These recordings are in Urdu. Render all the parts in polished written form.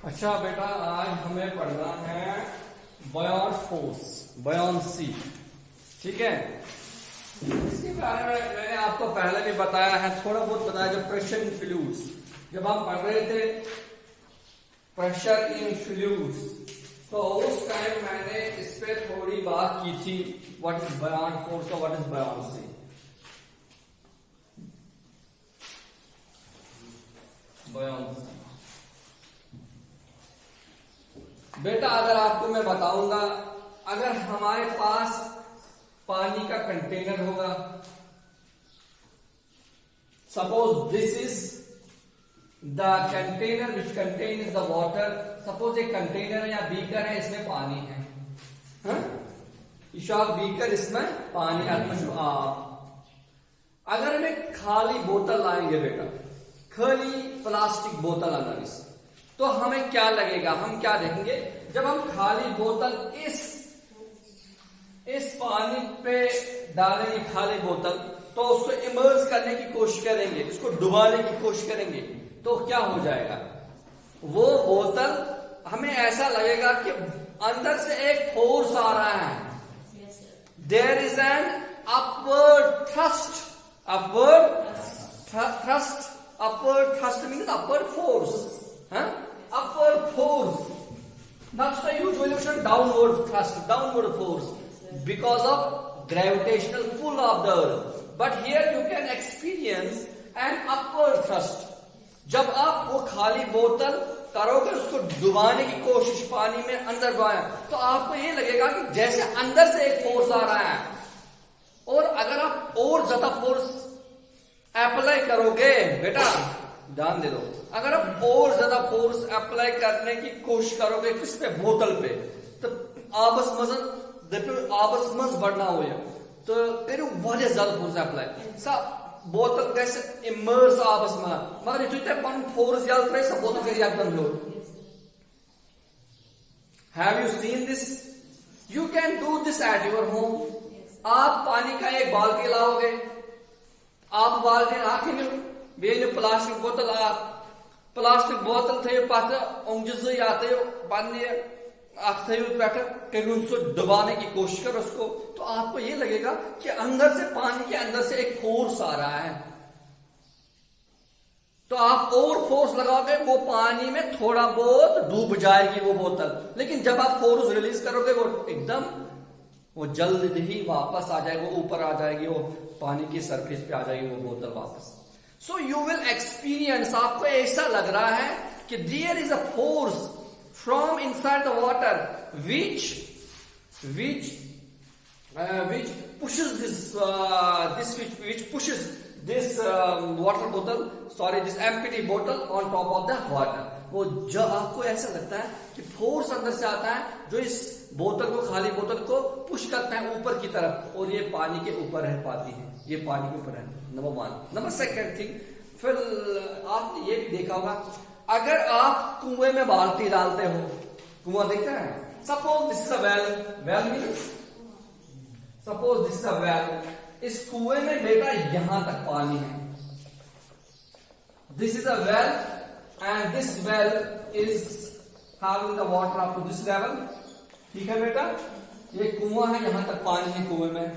اچھا بیٹا آج ہمیں پڑھنا ہے بایونٹ فورس بایونسی. ٹھیک ہے, اس کے بارے میں نے آپ کو پہلے بھی بتایا ہے, تھوڑا بہت بتایا. جب پریشر ان فلوئڈز جب ہم پڑھ رہے تھے پریشر ان فلوئڈز تو اس ٹائم میں نے اس پہ تھوڑی بات کی تھی, واٹ از بایونٹ فورس اور واٹ از بایونسی. بایونسی بیٹا اگر آپ کو میں بتاؤں گا, اگر ہمارے پاس پانی کا کنٹینر ہوگا, suppose this is the container which contains the water. Suppose ایک کنٹینر ہے یا بیکر ہے, اس میں پانی ہے, شاک بیکر, اس میں پانی ہے. اگر ہم ایک خالی بوتل لائیں گے بیٹا, خالی پلاسٹک بوتل اندر اس, تو ہمیں کیا لگے گا, ہم کیا دیکھیں گے جب ہم خالی بوتل اس پانی پہ ڈالیں گے خالی بوتل, تو اس کو امرج کرنے کی کوشش کریں گے, اس کو ڈبانے کی کوشش کریں گے, تو کیا ہو جائے گا, وہ بوتل ہمیں ایسا لگے گا کہ اندر سے ایک فورس آ رہا ہے. There is an upward thrust. Upward thrust means upward force. Upward force. Not the usual notion downward thrust, downward force because of gravitational pull of the earth. But here you can experience an upward thrust. جب آپ وہ خالی بوتل کرو گے, اس کو ڈبانے کی کوشش پانی میں اندر ڈبایا, تو آپ کو یہ لگے گا کہ جیسے اندر سے ایک فورس آ رہا ہے. اور اگر آپ اور زیادہ فورس اپلائی کرو گے بیٹا, دھیان دے دو, اگر آپ اور زیادہ فورس اپلائی کرنے کی کوشش کرو گے کس پہ, بوتل پہ, تو آبس مز بڑھنا ہو جائے, تو پھر واریاہ زیادہ فورس اپلائی بوتل گیسے امرس آبس میں, مگر یہ تو پن فورس یاد رہے سب بوتل کے یاد بن لو. Have you seen this? You can do this at your home. آپ پانی کا ایک بالٹی لاؤ گے, آپ بالٹی آخر بیٚیہِ پلاسٹک بوتل, پلاسٹک بوتل تھو پتہ اونگجہ یا تھو پنہ اتھ تھو پہ کرو سو ڈبانے کی کوشش کرو اس کو, تو آپ کو یہ لگے گا کہ اندر سے پانی کے اندر سے ایک فورس آ رہا ہے. تو آپ اور فورس لگاؤ گے, وہ پانی میں تھوڑا بہت ڈوب جائے گی وہ بوتل, لیکن جب آپ فورس ریلیز کرو گے وہ ایک دم وہ جلد ہی واپس آ جائے گی, وہ اوپر آ جائے گی, وہ پانی کی سرفیس پہ آ جائے گی وہ بوتل واپس. سو یو ول ایکسپیرئنس, آپ کو ایسا لگ رہا ہے کہ there is a force from inside the water which pushes this water bottle, this empty bottle on top of the water. وہ جو آپ کو ایسا لگتا ہے کہ فورس اندر سے آتا ہے جو اس بوتل کو, خالی بوتل کو پش کرتا ہے اوپر کی طرف, اور یہ پانی کے اوپر رہ پاتی ہے, یہ پانی کے اوپر ہے. نمبر 1. نمبر 2 تھنگ, پھر آپ نے یہ بھی دیکھا ہوگا, اگر آپ کنویں میں بالٹی ڈالتے ہو, کنواں دیکھا ہے, suppose this is a well means suppose this is a well, اس کنویں میں بیٹا یہاں تک پانی ہے, this is a well and this well is having the water up to this level. ٹھیک ہے بیٹا, یہ کنواں ہے, یہاں تک پانی ہے کنویں میں.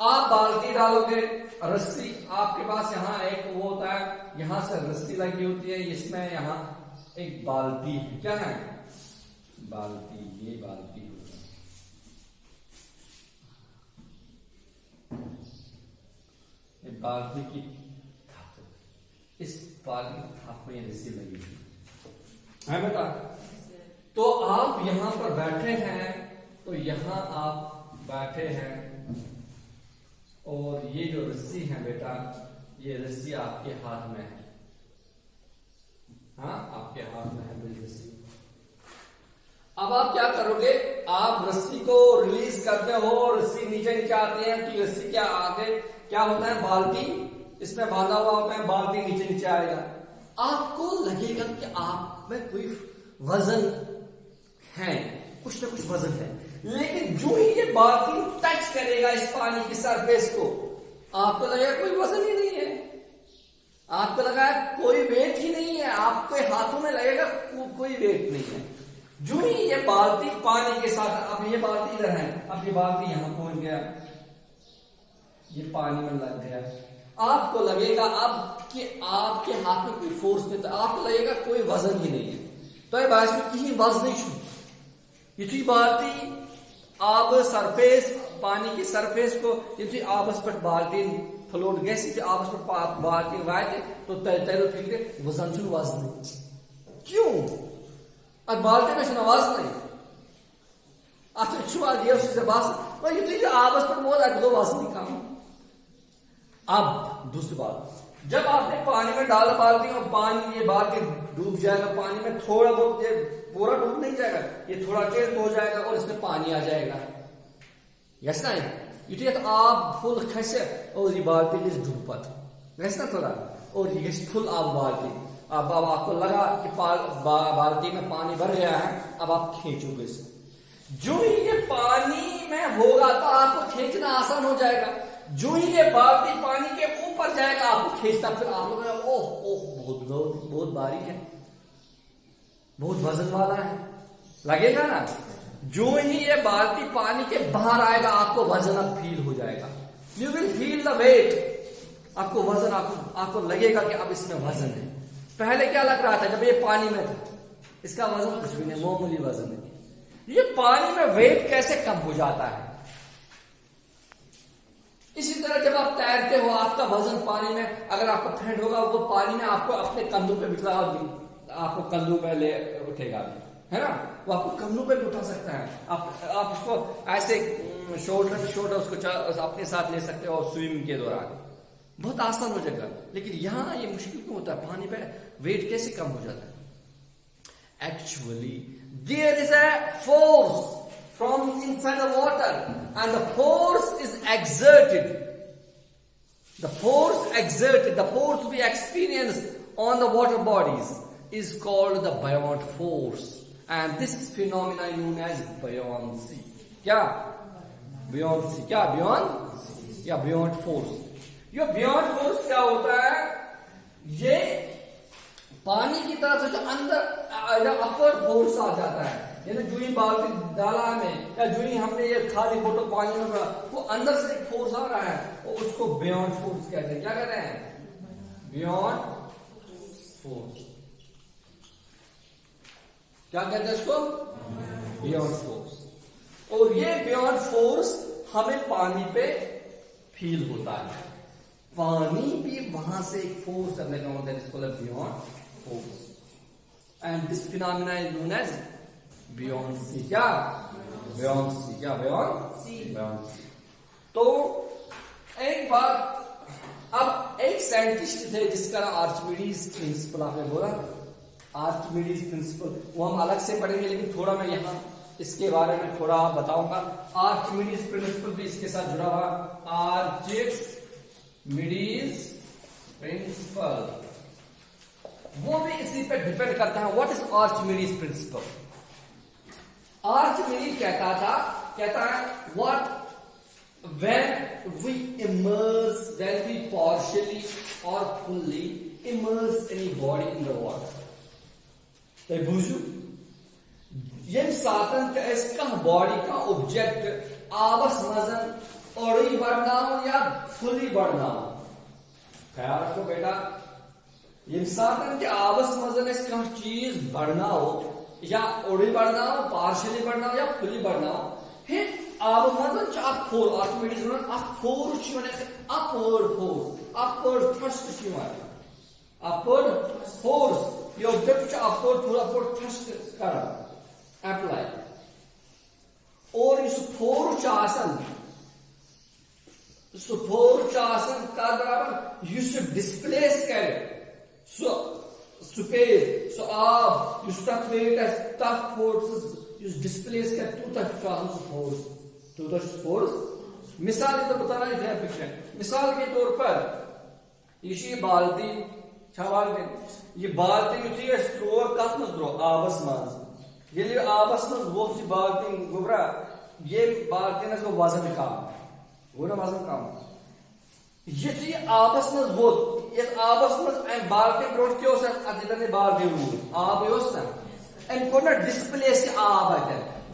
آپ بالٹی ڈالو گے, رسی آپ کے پاس یہاں ایک وہ ہوتا ہے, یہاں سے رسی لگی ہوتی ہے, اس میں یہاں ایک بالٹی ہے, کیا ہے بالٹی, یہ بالٹی ہوتا ہے, یہ بالٹی کی اس بالٹی کی تھاپ میں یہ رسی لگی ہے بیٹا. تو آپ یہاں پر بیٹھے ہیں, تو یہاں آپ بیٹھے ہیں, اور یہ جو رسی ہے بیٹا, یہ رسی آپ کے ہاتھ میں ہے, آپ کے ہاتھ میں ہے رسی. اب آپ کیا کرو گے, آپ رسی کو ریلیز کرتے ہو, رسی نیچے نیچے آتی ہے, تو رسی کیا آگے کیا ہوتا ہے, بالٹی اس میں باندھا ہوا ہوتا ہے, بالٹی نیچے نیچے آئے گا. آپ کو لگے گا کہ آپ میں کوئی وزن ہے, کچھ نہ کچھ وزن ہے, لیکن جو ہی یہ بالٹی ٹچ کرے گا اس پانی کی سرفیس کو, آپ کو لگے گا کوئی وزن ہی نہیں ہے, آپ کو لگا کوئی ویٹ ہی نہیں ہے, آپ کے ہاتھوں میں لگے گا کوئی ویٹ نہیں ہے. جو ہی یہ بالٹی پانی کے ساتھ، اب یہ بالٹی ادھر ہے، اب یہ بالٹی یہاں پہنچ گیا، یہ پانی میں لگ گیا، آپ کو لگے گا اب کہ آپ کے ہاتھ میں کوئی فورس نہیں، تو آپ کو لگے گا کوئی وزن ہی نہیں ہے. تو یہ باعث میں کہیں وزن نہیں چھو یہ بالٹی آب سرفیس پانی کی سرفیس کو یہ آبس پہ بالٹی فلوٹ گیس یہ آبس پہ بالٹی واتہ تو تیرو فکر وزن چھو وزن کیوں ات بالٹی میں چھو وزن ات چھو یہ سے بس یہ آبس پہ موت ات گو وزن کم. اب دوسری بات، جب آپ نے پانی میں ڈالا بالٹی اور پانی یہ بالٹی ڈوب جائے گا پانی میں، تھوڑا بہت یہ پورا ڈوب نہیں جائے گا، یہ تھوڑا ٹیل ہو جائے گا اور اس میں پانی آ جائے گا. یس نا یہ آب فل کھسے اور یہ بالٹی گھس ڈوب پتہ گھس نا تھوڑا اور یہ گھس فل آب بالٹی. اب آپ کو لگا کہ بالٹی میں پانی بھر گیا ہے، اب آپ کھینچو گے. جو ہی یہ پانی میں ہوگا تو آپ کو کھینچنا آسان ہو جائے گا. جو ہی یہ بالٹی پانی کے اوپر جائے گا آپ کو کھینچتا، پھر آپ لوگ بہت بھاری ہے، بہت وزن والا ہے، لگے گا نا. جو ہی یہ بالٹی پانی کے باہر آئے گا آپ کو وزن اب فیل ہو جائے گا. You will feel the wait. آپ کو وزن آپ کو لگے گا کہ اب اس میں وزن ہے. پہلے کیا لگ رہا تھا جب یہ پانی میں تھا، اس کا وزن کچھ بھی نہیں، معمولی وزن ہے. یہ پانی میں ویٹ کیسے کم ہو جاتا ہے؟ اسی طرح جب آپ تیرتے ہو آپ کا وزن پانی میں اگر آپ کا فرینڈ ہوگا وہ پانی میں آپ کو اپنے کندھوں پہ بٹھا آپ کو کندھوں پہ لے اٹھے گا، ہے نا، وہ آپ کو کندھوں پہ بھی اٹھا سکتا ہے. آپ اس کو ایسے شولڈر اس کو اپنے ساتھ لے سکتے ہو سوئمنگ کے دوران، بہت آسان ہو جائے گا. لیکن یہاں یہ مشکل کیوں ہوتا ہے؟ پانی پہ ویٹ کیسے کم ہو جاتا ہے؟ Actually, there is a force from inside the water and the force is exerted. The force we experience on the water bodies is called the buoyant force. And this phenomena is known as buoyancy. Kya? Buoyancy. Kya? Buoyancy? Yeah, buoyant force. یہ buoyant force کیا ہوتا ہے؟ یہ پانی کی طرف سے جو اندر اپورڈ فورس آ جاتا ہے، یعنی جو ہی بالٹی ڈالا ہمیں یا جو ہی ہم نے یہ خالی بوتل پانی میں پڑا وہ اندر سے ایک فورس آ رہا ہے اور اس کو بیونڈ فورس کہتے ہیں. کیا کہتے ہیں؟ Beyond force. کیا کہتے ہیں اس کو؟ Beyond force. اور یہ بیونڈ فورس ہمیں پانی پہ فیل ہوتا ہے. پانی بھی وہاں سے ایک فورس کرنے کا ہوتا ہے جس کو beyond force. And this phenomena is known as buoyancy. کیا؟ buoyancy. کیا buoyancy. تو ایک بات، اب ایک سائنٹسٹ تھے جس کا نام آرچمیڈیز پرنسپل، آپ نے بولا آرچمیڈیز پرنسپل، وہ ہم الگ سے پڑھیں گے لیکن تھوڑا میں یہاں اس کے بارے میں تھوڑا بتاؤں گا. آرچمیڈیز پرنسپل بھی اس کے ساتھ جڑا ہوا. آرچمیڈیز پرنسپل وہ بھی اسی پہ ڈیپینڈ کرتا ہے. What is آرچمیڈیز principal? آرچمیڈیز کہتا ہے what when we partially or fully immerse any body in the water. تُہۍ بوٗزِو ییٚمہِ ساتہٕ تہِ أسۍ کانٛہہ باڈی کانٛہہ اوبجیکٹ آبس منٛز اوڑٕے بڑناوُن یا فُلی بڑناوُن. خیال رکھو بیٹا، ییٚمہِ ساتہٕ تہِ آبس منٛز أسۍ کانٛہہ چیٖز بڑناوو یا اوڑٕے بڑناوو، پارشلی بڑناوو یا فُلی بڑناوو، ہے آب منٛز چھُ اکھ فورس، آرچمیڈیز وَنان اکھ فورس چھُ یِوان اپورڈ فورس، اپورڈ تھرسٹ چھُ یِوان، اپورڈ فورس. یہ اوبجیکٹ چھُ اپورڈ تھرسٹ کران اپلائی، اور یُس فورس چھُ آسان سُہ فورس چھُ آسان کتھ برابر یُس سُہ ڈسپلیس کرِ سُہ سپیس، سُہ آب یُس تتھ ویٹ آسہِ تتھ فورسس یُس ڈسپلیس کرِ تیوٗتاہ چھُ آسان سُہ فورس، تیوٗتاہ چھُ فورس. مثال کے طور پر بتانا ہے پکچر، مثال کے طور پر یہ چھِ یہِ بالٹی چھا بالٹی، یہ بالٹی یُتھُے أسۍ ترٛوو کتھ منٛز ترٛوو آبس منٛز، ییٚلہِ یہِ آبس منٛز ووٚتھ یہِ بالٹی گوٚبرا ییٚمہِ بالٹیٖنس گوٚو وزن کم، گوٚو نا وزن کم، یُتھُے یہِ آبس منٛز ووٚتھ، یتھ آبس منٛز امہِ بالٹی برونٛٹھ کیٛاہ اوس اتھ ییٚتٮ۪ن یہِ بالٹی روٗد آبٕے اوس نا، أم كنا displace آب أتن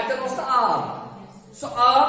أتن وسط آب so آب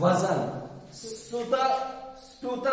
وزن توتا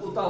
توتا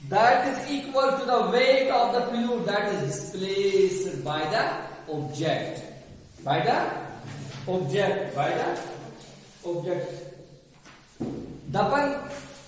that is equal to the weight of the fluid that is displaced by the object. By the object. Dapan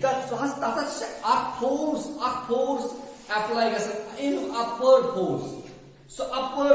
that's a force apply in upward force so upward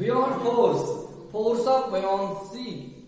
beyond force of buoyancy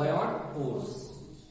beyond force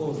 force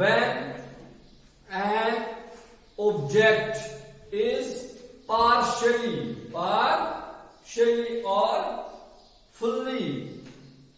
when an object is partially or fully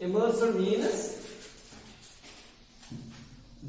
Immersion means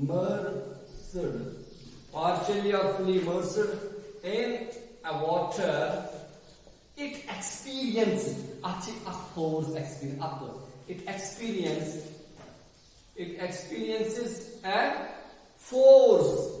immersed partially or fully immersed in a water it experiences a force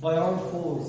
beyond force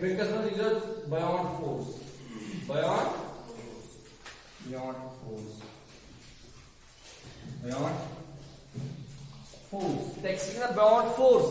because of the beyond force beyond force it experience beyond force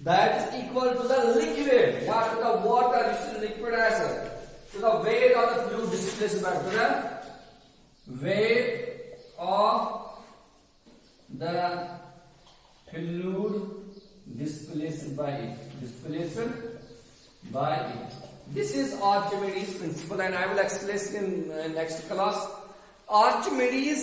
that is equal to the liquid what to the water is liquid acid to the weight of the fluid displacement to the weight of the fluid displaced by it this is Archimedes principle and I will explain in next class Archimedes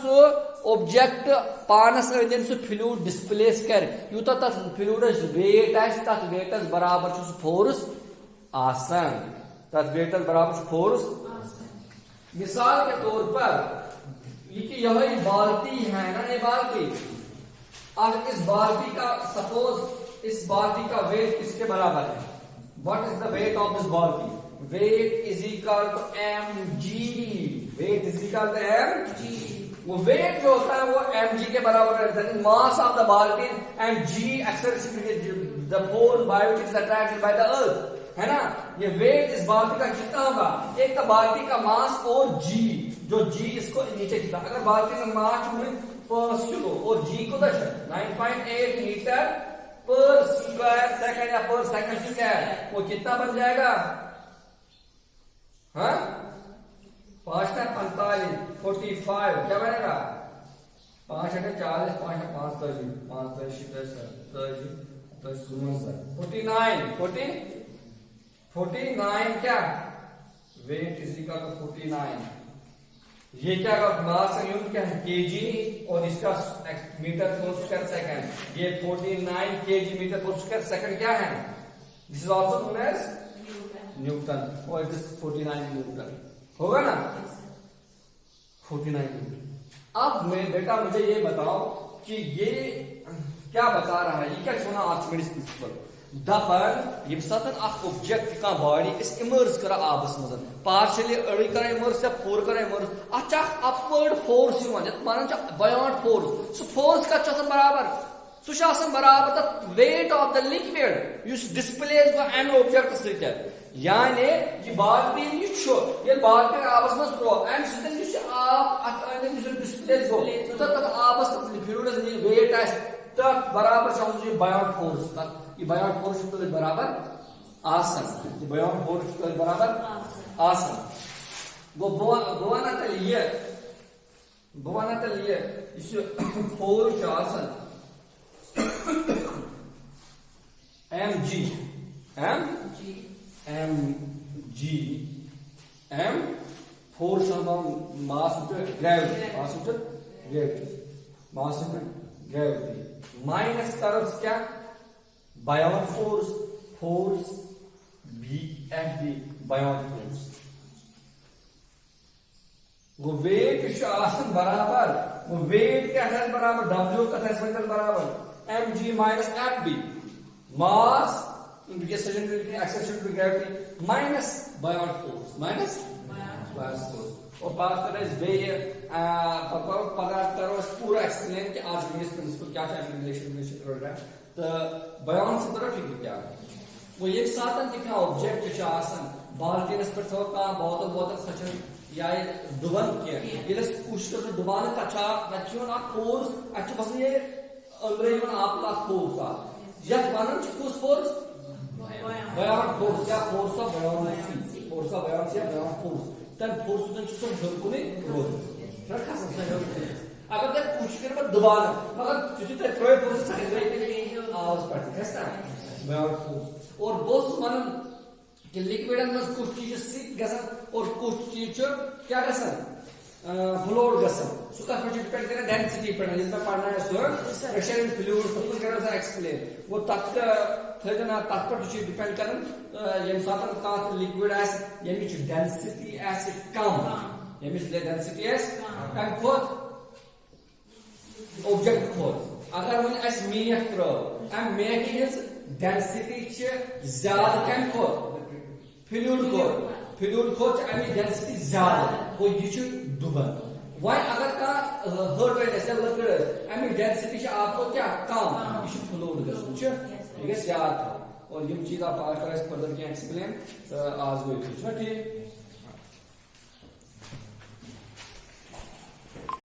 so object پانس اندین سو فلوڈ ڈسپلیس کر یوتا تس فلوڈس ویٹ آس تس ویٹس برابر چھ فورس آسان تس ویٹس برابر چھ فورس. مثال کے طور پر یہ کہ یہ بالٹی ہے نا, یہ بالٹی, اب اس بالٹی کا سپوز اس بالٹی کا ویٹ کس کے برابر ہے؟ What is the weight of this بالٹی؟ Weight is equal to m g. Weight is equal to m g. وہ ویٹ جو ہوتا ہے وہ ایم جی کے برابر ہے. That is mass of the بالٹی and g acceleration the force by which is attracted by the earth, ہے نا. یہ ویٹ اس بالٹی کا کتنا ہوگا؟ ایک تو بالٹی کا ماس اور جی, جو جی اس کو نیچے کھینچتا. اگر بالٹی میں ماس 5 کلو اور جی کو 9.8 میٹر پر اسکوائر سیکنڈ یا پر سیکنڈ اسکوائر, وہ کتنا بن جائے گا؟ ہاں 5 × 45 45 کیا بنے گا؟ 5 × 40 5 × 5 30 5 30 49 کیا ویٹ از اکول ٹو 49. یہ کیا ماس یونٹ کیا ہے؟ کے جی, اور اس کا میٹر پر اسکوائر سیکنڈ. یہ 49 K G meter per square second کیا ہے؟ This is also known as Newton, اور دس 49 نیوٹن ہوگا نا, 49 نیوٹن. اب میں بیٹا مجھے یہ بتاؤ کہ یہ کیا بتا رہا ہے, یہ کیا چھونا آرچمیڈس پرنسپل دپان یم سات اخ اوبجیکٹ کا باڈی اس امرس کرا آبس مز پارشلی اڑی کرا امرس یا پور کرا امرس اچھا اپورڈ فورس یوان یت مانن چھ بیونڈ فورس. سو فورس کا چھ برابر سو چھ برابر تہ weight of the liquid is displaced go an object سۭتۍ. یعنی یہ بالٹی یہ چھو یہ بالٹی آبس مز ترو ایم سۭتۍ یس آب ات اندر یس ڈسپلیس گو تہ آبس فلوڈس ویٹ آس تہ برابر چھ یہ بیونڈ فورس. یہ بیونڈ فورس چھ برابر آسان, یہ بیونڈ فورس چھ برابر آسان. گو بوانا تل یہ اس فورس چھ آسان M G M force mass gravity minus کرس کیا buoyant force B F B buoyant force. وہ ویٹ برابر وہ ویٹ کیا ہے برابر ڈبلیو کا برابر M G minus F B mass acceleration to gravity minus buoyant force اور بات کریں پگہ کرو پورا ایکسپلین کہ آرچمیڈس پرنسپل کیا ہے ریلیشن کر رہا ہے تو بیان سے طرف کیا وہ ایک ساتھ کیا اوبجیکٹ بالٹینس پہ تھو کھانا بوتل سچن یا دبن کی پوش کر دبان تچا فورس اتنا بس یہ اندر آپ فورس یت ونان کس فورس بیان فورس یا فورس آف بیانسی فورس آف بیانسی یا بیان فورس تم فورس سو ہرکن روز اگر تم پوش کر دبان مگر ترو فورس آواز پڑتی بیان فورس. اور بہت ونان کہ لکوڈن مز کچھ چیز سیک گژھان اور کچھ چیز کیا گژھان فلوٹ گژھان سو کتھ پہ ڈپینڈ کران ڈینسٹی پہ یس میں پڑھنا ہے سو پریشر ان فلوڈ تم کرو سا ایکسپلین وہ تک تھنا تک پہ ڈپینڈ کران یم سات کانٛہہ لکوڈ آسہِ ییٚمِچ ڈینسٹی آسہِ کم ییٚمِچ ڈینسٹی آسہِ کمہِ کھۄتہٕ اوبجیکٹ کھۄتہٕ اگر وۄنۍ اسہِ میکھ ترٲو امہِ میکھِ ہٕنٛز ڈینسٹی چھ زیادٕ کمہِ کھۄتہٕ فلوڈ کھۄتہٕ چھِ امِچ ڈینسٹی زیادٕ گوٚو یہِ چھُ ڈُبان. وۄنۍ اگر کانٛہہ ہٹ ٲسۍ یا لٔکٕر ٲسۍ امِچ ڈینسٹی چھِ آب کھۄتہٕ کیٛاہ کم یہِ چھُ فلوڈ گژھان چھُ یہ گژھِ یاد تھاوُن. اور یم چیز آپ آج کر فردر کیا ایکسپلین آج گئی ٹھیک.